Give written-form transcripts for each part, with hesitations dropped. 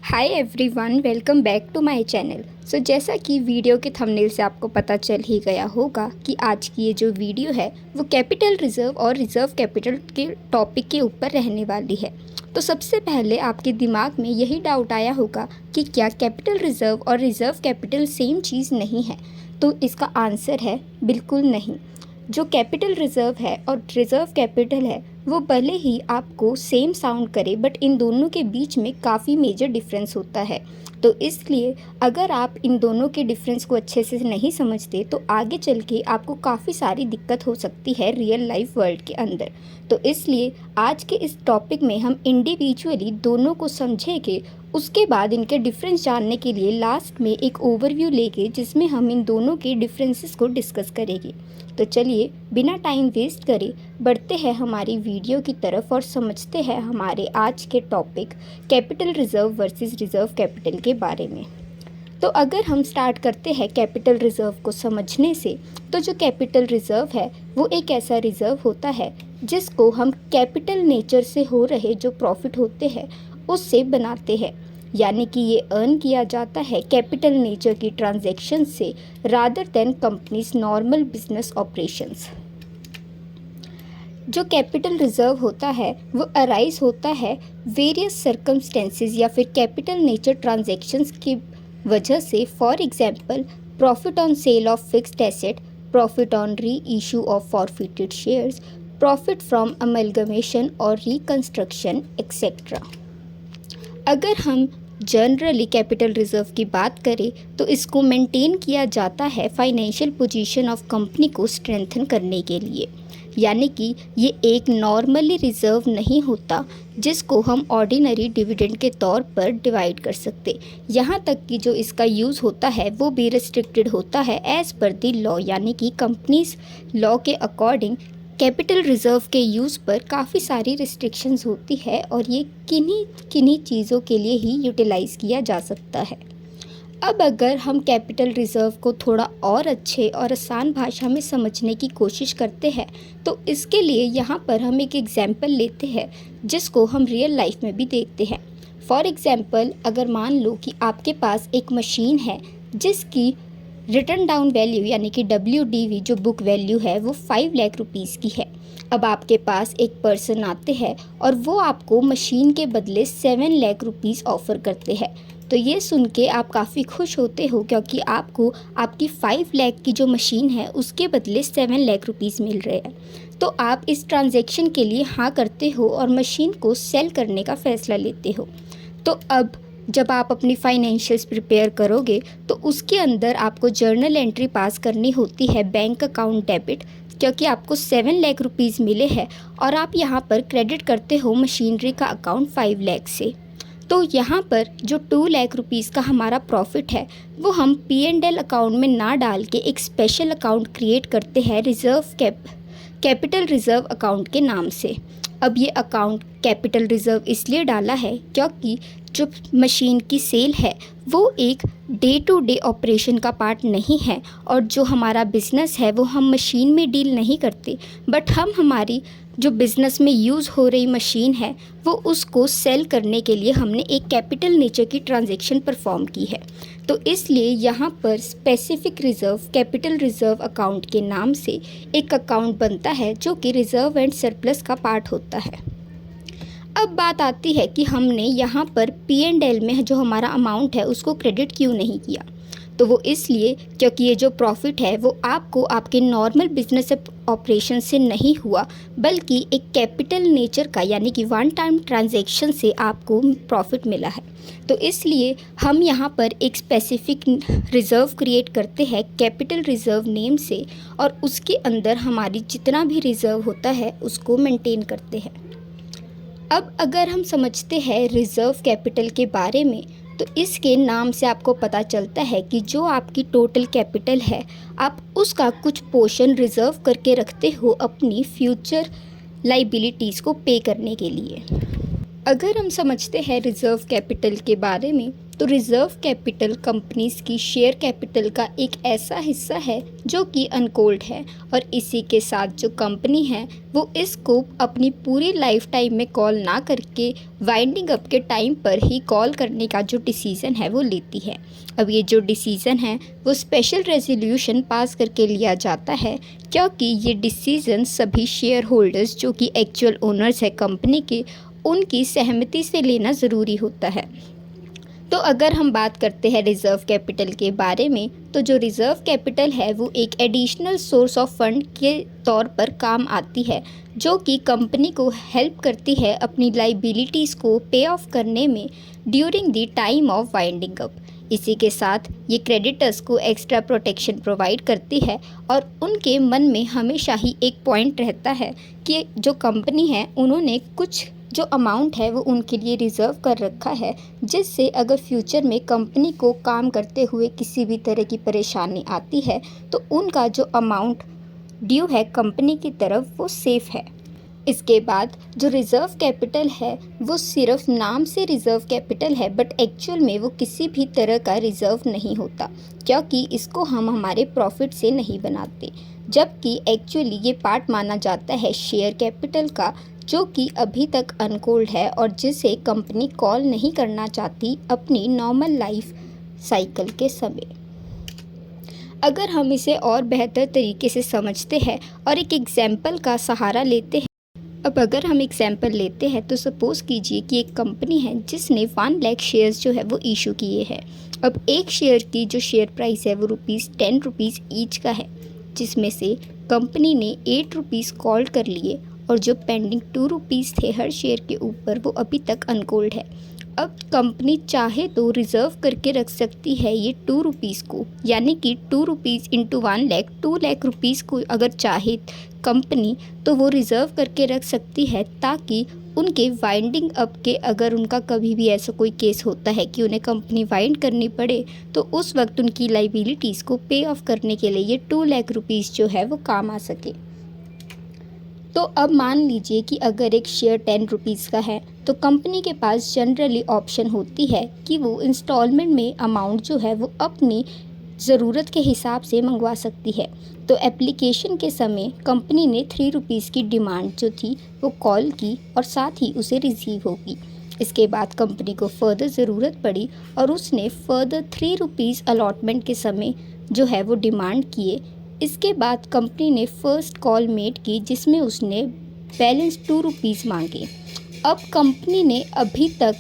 Hi everyone, welcome back to my channel. जैसा कि video के थंबनेल से आपको पता चल ही गया होगा कि आज की ये जो वीडियो है वो कैपिटल रिज़र्व और रिज़र्व कैपिटल के टॉपिक के ऊपर रहने वाली है। तो सबसे पहले आपके दिमाग में यही डाउट आया होगा कि क्या कैपिटल रिज़र्व और रिज़र्व कैपिटल सेम चीज़ नहीं है। तो इसका आंसर है बिल्कुल नहीं। जो कैपिटल रिज़र्व है और रिज़र्व कैपिटल है वो भले ही आपको सेम साउंड करे, बट इन दोनों के बीच में काफ़ी मेजर डिफरेंस होता है। तो इसलिए अगर आप इन दोनों के डिफरेंस को अच्छे से नहीं समझते तो आगे चल के आपको काफ़ी सारी दिक्कत हो सकती है रियल लाइफ वर्ल्ड के अंदर। तो इसलिए आज के इस टॉपिक में हम इंडिविजुअली दोनों को समझेंगे, उसके बाद इनके डिफरेंस जानने के लिए लास्ट में एक ओवरव्यू लेंगे जिसमें हम इन दोनों के डिफरेंसेस को डिस्कस करेंगे। तो चलिए बिना टाइम वेस्ट करे बढ़ते हैं हमारी वीडियो की तरफ और समझते हैं हमारे आज के topic capital reserve versus reserve capital के बारे में। तो अगर हम स्टार्ट करते हैं कैपिटल रिज़र्व को समझने से, तो जो कैपिटल रिज़र्व है वो एक ऐसा रिज़र्व होता है जिसको हम कैपिटल नेचर से हो रहे जो प्रॉफिट होते हैं उससे बनाते हैं, यानी कि ये अर्न किया जाता है कैपिटल नेचर की ट्रांजैक्शन से rather than companies normal business operations. जो कैपिटल रिज़र्व होता है वो अराइज होता है वेरियस सर्कमस्टेंसेस या फिर कैपिटल नेचर ट्रांजैक्शंस की वजह से। For example, profit on sale of fixed asset, profit on री issue of forfeited shares, profit from amalgamation और रिकंस्ट्रक्शन एक्सेट्रा। अगर हम जनरली कैपिटल रिज़र्व की बात करें तो इसको मेंटेन किया जाता है फाइनेंशियल पोजीशन ऑफ कंपनी को स्ट्रेंथन करने के लिए, यानी कि ये एक नॉर्मली रिज़र्व नहीं होता जिसको हम ऑर्डिनरी डिविडेंड के तौर पर डिवाइड कर सकते। यहाँ तक कि जो इसका यूज़ होता है वो भी रिस्ट्रिक्टेड होता है एज़ पर द लॉ, यानी कि कंपनीज लॉ के अकॉर्डिंग कैपिटल रिज़र्व के यूज़ पर काफ़ी सारी रिस्ट्रिक्शंस होती है और ये किन्हीं चीज़ों के लिए ही यूटिलाइज़ किया जा सकता है। अब अगर हम कैपिटल रिज़र्व को थोड़ा और अच्छे और आसान भाषा में समझने की कोशिश करते हैं तो इसके लिए यहाँ पर हम एक एग्जाम्पल लेते हैं जिसको हम रियल लाइफ में भी देखते हैं। फॉर एग्ज़ाम्पल, अगर मान लो कि आपके पास एक मशीन है जिसकी रिटर्न डाउन वैल्यू यानी कि WDV जो बुक वैल्यू है वो 5 लाख रुपीज़ की है। अब आपके पास एक पर्सन आते हैं और वो आपको मशीन के बदले 7 लाख रुपीज़ ऑफ़र करते हैं। तो ये सुन के आप काफ़ी खुश होते हो क्योंकि आपको आपकी 5 लाख की जो मशीन है उसके बदले 7 लाख रुपीज़ मिल रहे हैं। तो आप इस ट्रांजैक्शन के लिए हाँ करते हो और मशीन को सेल करने का फ़ैसला लेते हो। तो अब जब आप अपनी फाइनेंशियल्स प्रिपेयर करोगे तो उसके अंदर आपको जर्नल एंट्री पास करनी होती है बैंक अकाउंट डेबिट, क्योंकि आपको 7 लाख रुपीज़ मिले हैं और आप यहाँ पर क्रेडिट करते हो मशीनरी का अकाउंट 5 लाख से। तो यहाँ पर जो 2 लाख रुपीज़ का हमारा प्रॉफिट है वो हम P&L अकाउंट में ना डाल के एक स्पेशल अकाउंट क्रिएट करते हैं कैपिटल रिज़र्व अकाउंट के नाम से। अब ये अकाउंट कैपिटल रिज़र्व इसलिए डाला है क्योंकि जो मशीन की सेल है वो एक डे टू डे ऑपरेशन का पार्ट नहीं है और जो हमारा बिज़नेस है वो हम मशीन में डील नहीं करते, बट हम हमारी जो बिज़नेस में यूज़ हो रही मशीन है वो उसको सेल करने के लिए हमने एक कैपिटल नेचर की ट्रांजैक्शन परफॉर्म की है। तो इसलिए यहाँ पर specific reserve capital reserve account के नाम से एक अकाउंट बनता है जो कि रिज़र्व एंड सरप्लस का पार्ट होता है। अब बात आती है कि हमने यहाँ पर P&L में जो हमारा अमाउंट है उसको क्रेडिट क्यों नहीं किया। तो वो इसलिए क्योंकि ये जो प्रॉफिट है वो आपको आपके नॉर्मल बिजनेस ऑपरेशन से नहीं हुआ, बल्कि एक कैपिटल नेचर का यानी कि वन टाइम ट्रांजैक्शन से आपको प्रॉफिट मिला है। तो इसलिए हम यहाँ पर एक स्पेसिफिक रिज़र्व क्रिएट करते हैं कैपिटल रिज़र्व नेम से और उसके अंदर हमारी जितना भी रिज़र्व होता है उसको मेंटेन करते हैं। अब अगर हम समझते हैं रिज़र्व कैपिटल के बारे में तो इसके नाम से आपको पता चलता है कि जो आपकी टोटल कैपिटल है आप उसका कुछ पोर्शन रिज़र्व करके रखते हो अपनी फ्यूचर लाइबिलिटीज़ को पे करने के लिए। अगर हम समझते हैं रिज़र्व कैपिटल के बारे में तो रिज़र्व कैपिटल कंपनीज़ की शेयर कैपिटल का एक ऐसा हिस्सा है जो कि अनकॉल्ड है, और इसी के साथ जो कंपनी है वो इसको अपनी पूरी लाइफ टाइम में कॉल ना करके वाइंडिंग अप के टाइम पर ही कॉल करने का जो डिसीज़न है वो लेती है। अब ये जो डिसीज़न है वो स्पेशल रेजोल्यूशन पास करके लिया जाता है, क्योंकि ये डिसीज़न सभी शेयर होल्डर्स जो कि एक्चुअल ओनर्स है कंपनी के, उनकी सहमति से लेना ज़रूरी होता है। तो अगर हम बात करते हैं रिज़र्व कैपिटल के बारे में, तो जो रिज़र्व कैपिटल है वो एक एडिशनल सोर्स ऑफ फंड के तौर पर काम आती है, जो कि कंपनी को हेल्प करती है अपनी लाइबिलिटीज़ को पे ऑफ करने में during the time of winding up. इसी के साथ ये क्रेडिटर्स को एक्स्ट्रा प्रोटेक्शन प्रोवाइड करती है, और उनके मन में हमेशा ही एक पॉइंट रहता है कि जो कंपनी है उन्होंने कुछ जो अमाउंट है वो उनके लिए रिज़र्व कर रखा है, जिससे अगर फ्यूचर में कंपनी को काम करते हुए किसी भी तरह की परेशानी आती है तो उनका जो अमाउंट ड्यू है कंपनी की तरफ वो सेफ़ है। इसके बाद जो रिज़र्व कैपिटल है वो सिर्फ नाम से रिज़र्व कैपिटल है, बट एक्चुअल में वो किसी भी तरह का रिज़र्व नहीं होता, क्योंकि इसको हम हमारे प्रॉफिट से नहीं बनाते, जबकि एक्चुअली ये पार्ट माना जाता है शेयर कैपिटल का, जो कि अभी तक अनकॉल्ड है और जिसे कंपनी कॉल नहीं करना चाहती अपनी नॉर्मल लाइफ साइकिल के समय। अगर हम इसे और बेहतर तरीके से समझते हैं और एक एग्जाम्पल का सहारा लेते हैं, अब अगर हम एग्जाम्पल लेते हैं तो सपोज़ कीजिए कि एक कंपनी है जिसने 1 लाख शेयर्स जो है वो इशू किए हैं। अब एक शेयर की जो शेयर प्राइस है वो ₹10 ईच का है, जिसमें से कंपनी ने ₹8 कॉल कर लिए, और जो पेंडिंग ₹2 थे हर शेयर के ऊपर वो अभी तक अनकॉल्ड है। अब कंपनी चाहे तो रिज़र्व करके रख सकती है ये ₹2 को, यानी कि ₹2 इंटू 1 लाख, 2 लाख रुपीज़ को अगर चाहे कंपनी तो वो रिज़र्व करके रख सकती है, ताकि उनके वाइंडिंग अप के अगर उनका कभी भी ऐसा कोई केस होता है कि उन्हें कंपनी वाइंड करनी पड़े तो उस वक्त उनकी लाइबिलिटीज़ को पे ऑफ करने के लिए ये 2 लाख रुपीज़ जो है वो काम आ सके। तो अब मान लीजिए कि अगर एक शेयर ₹10 का है तो कंपनी के पास जनरली ऑप्शन होती है कि वो इंस्टॉलमेंट में अमाउंट जो है वो अपनी ज़रूरत के हिसाब से मंगवा सकती है। तो एप्लीकेशन के समय कंपनी ने ₹3 की डिमांड जो थी वो कॉल की और साथ ही उसे रिसीव होगी। इसके बाद कंपनी को फर्दर ज़रूरत पड़ी और उसने फर्दर ₹3 अलॉटमेंट के समय जो है वो डिमांड किए। इसके बाद कंपनी ने फ़र्स्ट कॉल मेड की, जिसमें उसने बैलेंस ₹2 मांगे। अब कंपनी ने अभी तक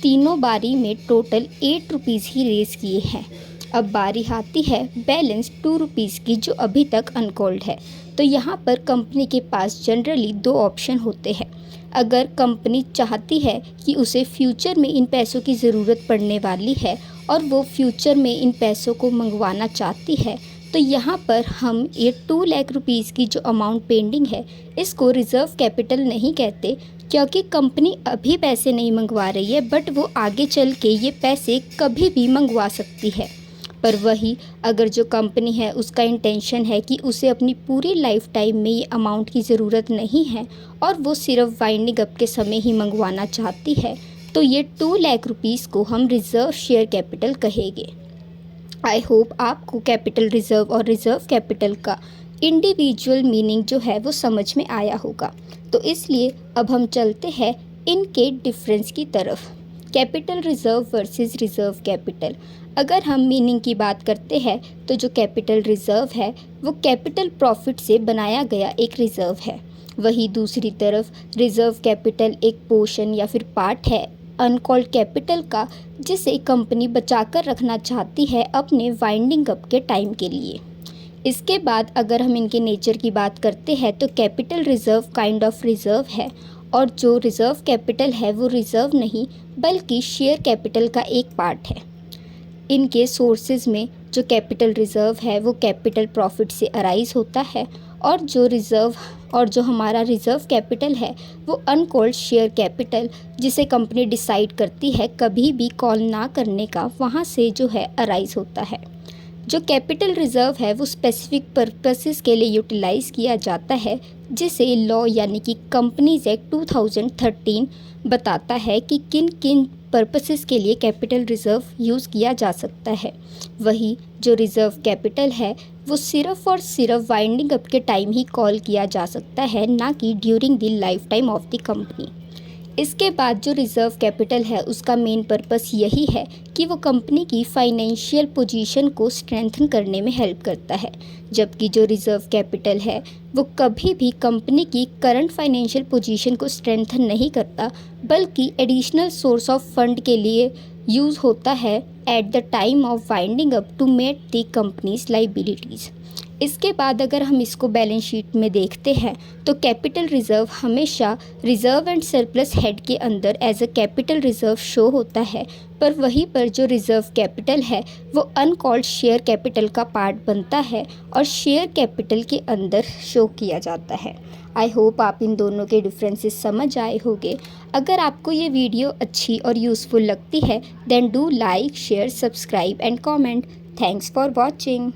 तीनों बारी में टोटल ₹8 ही रेज़ किए हैं। अब बारी आती है बैलेंस ₹2 की, जो अभी तक अनकॉल्ड है। तो यहाँ पर कंपनी के पास जनरली 2 ऑप्शन होते हैं। अगर कंपनी चाहती है कि उसे फ्यूचर में इन पैसों की ज़रूरत पड़ने वाली है और वो फ्यूचर में इन पैसों को मंगवाना चाहती है, तो यहाँ पर हम ये 2 लाख रुपीज़ की जो अमाउंट पेंडिंग है इसको रिज़र्व कैपिटल नहीं कहते, क्योंकि कंपनी अभी पैसे नहीं मंगवा रही है, बट वो आगे चल के ये पैसे कभी भी मंगवा सकती है। पर वही अगर जो कंपनी है उसका इंटेंशन है कि उसे अपनी पूरी लाइफ टाइम में ये अमाउंट की ज़रूरत नहीं है और वो सिर्फ वाइंडिंग अप के समय ही मंगवाना चाहती है, तो ये 2 लाख रुपीज़ को हम रिज़र्व शेयर कैपिटल कहेंगे। आई होप आपको कैपिटल रिज़र्व और रिज़र्व कैपिटल का इंडिविजुअल मीनिंग जो है वो समझ में आया होगा। तो इसलिए अब हम चलते हैं इनके डिफरेंस की तरफ। Capital reserve versus reserve capital. अगर हम मीनिंग की बात करते हैं तो जो कैपिटल रिज़र्व है वो कैपिटल प्रॉफिट से बनाया गया एक रिज़र्व है। वही दूसरी तरफ रिज़र्व कैपिटल एक पोर्शन या फिर पार्ट है अनकॉल्ड कैपिटल का, जिसे कंपनी बचाकर रखना चाहती है अपने वाइंडिंग अप के टाइम के लिए। इसके बाद अगर हम इनके नेचर की बात करते हैं तो capital reserve kind of reserve है, और जो रिज़र्व कैपिटल है वो रिज़र्व नहीं बल्कि शेयर कैपिटल का एक पार्ट है। इनके सोर्सेज में जो कैपिटल रिज़र्व है वो कैपिटल प्रॉफिट से अराइज होता है, और जो हमारा रिज़र्व कैपिटल है वो अनकॉल्ड शेयर कैपिटल, जिसे कंपनी डिसाइड करती है कभी भी कॉल ना करने का, वहाँ से जो है अराइज होता है। जो कैपिटल रिज़र्व है वो स्पेसिफिक पर्पसेस के लिए यूटिलाइज़ किया जाता है, जिसे लॉ यानी कि कंपनीज एक्ट 2013 बताता है कि किन किन पर्पसेस के लिए कैपिटल रिजर्व यूज़ किया जा सकता है। वही जो रिजर्व कैपिटल है वो सिर्फ और सिर्फ वाइंडिंग अप के टाइम ही कॉल किया जा सकता है, ना कि during the life time of the company. इसके बाद जो रिज़र्व कैपिटल है उसका मेन पर्पस यही है कि वो कंपनी की फाइनेंशियल पोजीशन को स्ट्रेंथन करने में हेल्प करता है, जबकि जो रिज़र्व कैपिटल है वो कभी भी कंपनी की करंट फाइनेंशियल पोजीशन को स्ट्रेंथन नहीं करता, बल्कि एडिशनल सोर्स ऑफ फंड के लिए यूज़ होता है at the time of winding up to meet the company's liabilities. इसके बाद अगर हम इसको बैलेंस शीट में देखते हैं तो कैपिटल रिज़र्व हमेशा रिज़र्व एंड सरप्लस हेड के अंदर as a capital reserve show होता है, पर वहीं पर जो रिज़र्व कैपिटल है वो अनकॉल्ड शेयर कैपिटल का पार्ट बनता है और शेयर कैपिटल के अंदर शो किया जाता है। आई होप आप इन दोनों के डिफरेंसेस समझ आए होंगे। अगर आपको ये वीडियो अच्छी और यूज़फुल लगती है then do like, share, subscribe and comment. Thanks for watching.